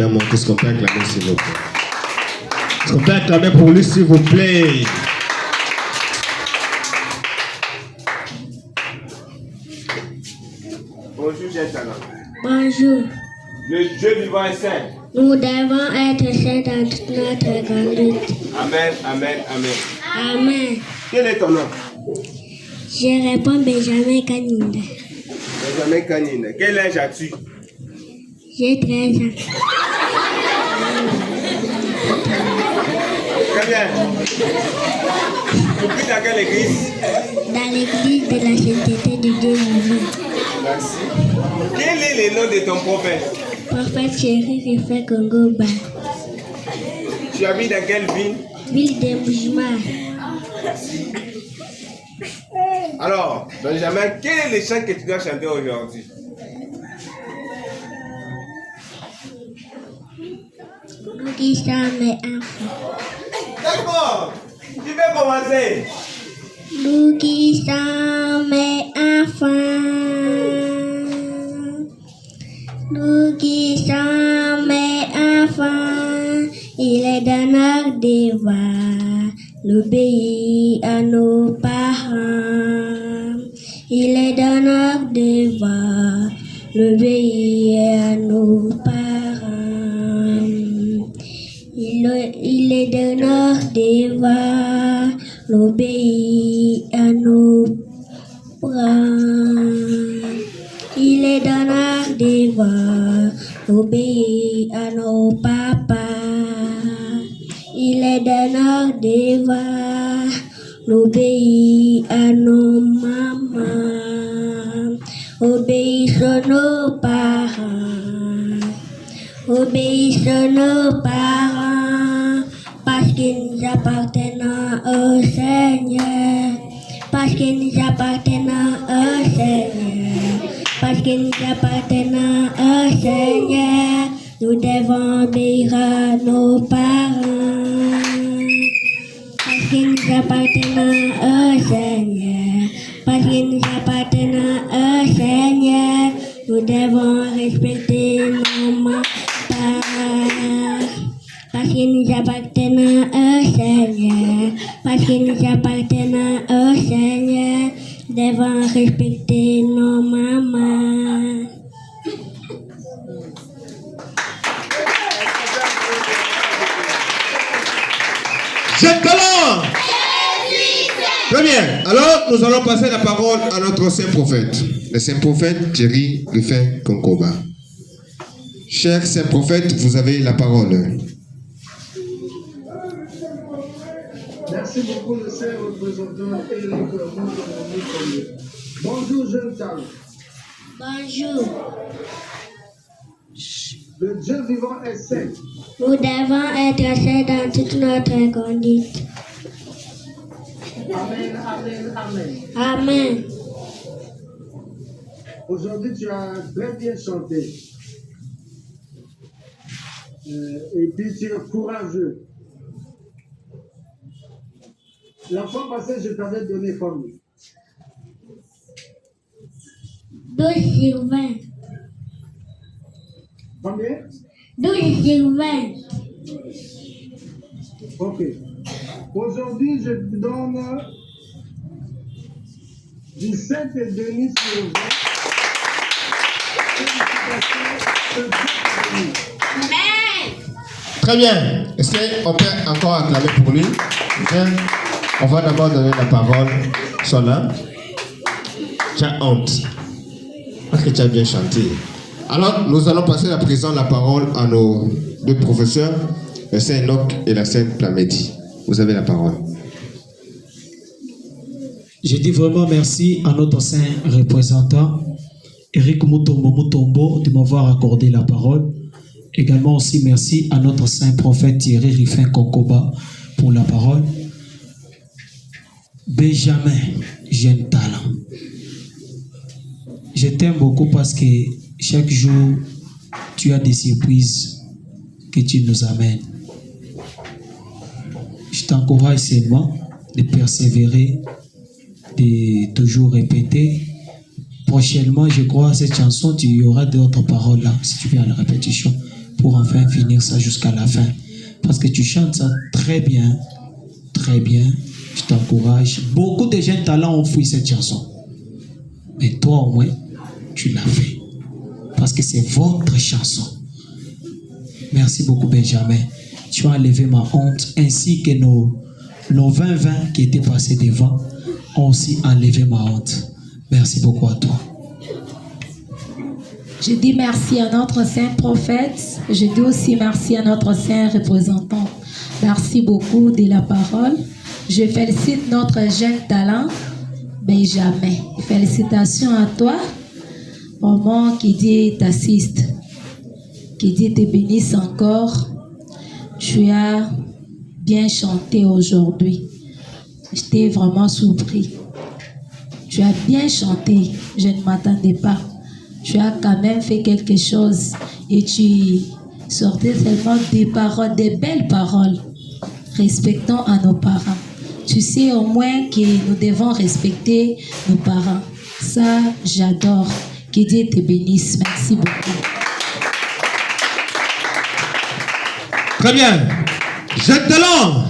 Vraiment, qu'est-ce qu'on peut acclamer, s'il vous plaît? Est-ce qu'on peut acclamer pour lui, s'il vous plaît? Bonjour, gentlemen. Bonjour. Le Dieu vivant est saint. Nous devons être saints dans toute notre conduite. Amen, amen, amen. Amen. Quel est ton nom? Je réponds Benjamin Kaninde. Benjamin Kanine. Quel âge as-tu? J'ai 13 ans. Très bien. Tu pries dans quelle église? Dans l'église de la sainteté du Dieu vivant. Merci. Quel est le nom de ton prophète? Prophète Chéri Rifé Congoba. Tu habites dans quelle ville? Ville de Boujma. Alors, Benjamin, quel est le chant que tu dois chanter aujourd'hui? Nous qui sommes mes enfants. D'accord. Tu veux commencer? Nous qui sommes mes enfants. Nous qui sommes mes enfants. Il est dans notre devoir d'obéir à nos parents. Il est dans notre devoir d'obéir à nos parents. Il est de notre devoir d'obéir à nos parents. Il est de notre devoir d'obéir à nos papas. Il est de notre devoir d'obéir à nos mamans. Obéissons nos parents. Obéissons nos parents parce qu'ils nous appartiennent au Seigneur. Parce qu'ils nous appartiennent au Seigneur. Parce qu'ils nous appartiennent au Seigneur. Nous devons obéir à nos parents. Parce qu'ils nous appartiennent au Seigneur. Parce qu'ils nous appartiennent au Seigneur. Nous devons respecter nos mamans. Parce qu'ils nous appartiennent au Seigneur. Parce qu'ils nous appartiennent au Seigneur. Nous devons respecter nos mamans. J'ai talent! Très bien. Alors, nous allons passer la parole à notre saint prophète. Le saint prophète Thierry Rufin Konkoba. Cher saint prophète, vous avez la parole. Merci beaucoup, le saint représentant Éric Moutongo. Bonjour, jeune talent. Bonjour. Le Dieu vivant est saint. Nous devons être saints dans toute notre conduite. Amen, amen, amen. Amen. Aujourd'hui, tu as très bien chanté. Et puis, tu es courageux. La fois passée, je t'avais donné combien? 12 sur 20. Combien? 12 sur 20. Ok. Aujourd'hui, je te donne 17 et demi sur 20. Amen. Très bien. Est-ce qu'on peut encore acclamer pour lui? Bien. On va d'abord donner la parole. Sola. Tu as honte. Parce que tu as bien chanté. Alors, nous allons passer à présent la parole à nos deux professeurs, le saint Enoch et la sainte Plamedi. Vous avez la parole. Je dis vraiment merci à notre saint représentant, Éric Moutombo, de m'avoir accordé la parole. Également aussi merci à notre saint prophète Thierry Rufin Konkoba pour la parole. Benjamin, jeune talent. Je t'aime beaucoup parce que chaque jour, tu as des surprises que tu nous amènes. Je t'encourage seulement de persévérer, de toujours répéter. Prochainement, je crois, cette chanson, tu y auras d'autres paroles là, si tu fais à la répétition. pour enfin finir ça jusqu'à la fin. Parce que tu chantes ça très bien, très bien. Je t'encourage. Beaucoup de jeunes talents ont fouillé cette chanson. Mais toi au moins, tu l'as fait. Parce que c'est votre chanson. Merci beaucoup Benjamin. Tu as enlevé ma honte ainsi que nos 20 qui étaient passés devant ont aussi enlevé ma honte. Merci beaucoup à toi. Je dis merci à notre saint prophète. Je dis aussi merci à notre saint représentant. Merci beaucoup de la parole. Je félicite notre jeune talent, Benjamin. Félicitations à toi. Maman, qui Dieu t'assiste. Que Dieu te bénisse encore. Tu as bien chanté aujourd'hui. J'étais vraiment surpris. Tu as bien chanté. Je ne m'attendais pas. Tu as quand même fait quelque chose et tu sortais seulement des paroles, des belles paroles. Respectons à nos parents. Tu sais au moins que nous devons respecter nos parents. Ça, j'adore. Que Dieu te bénisse. Merci beaucoup. Très bien. Jeune talent.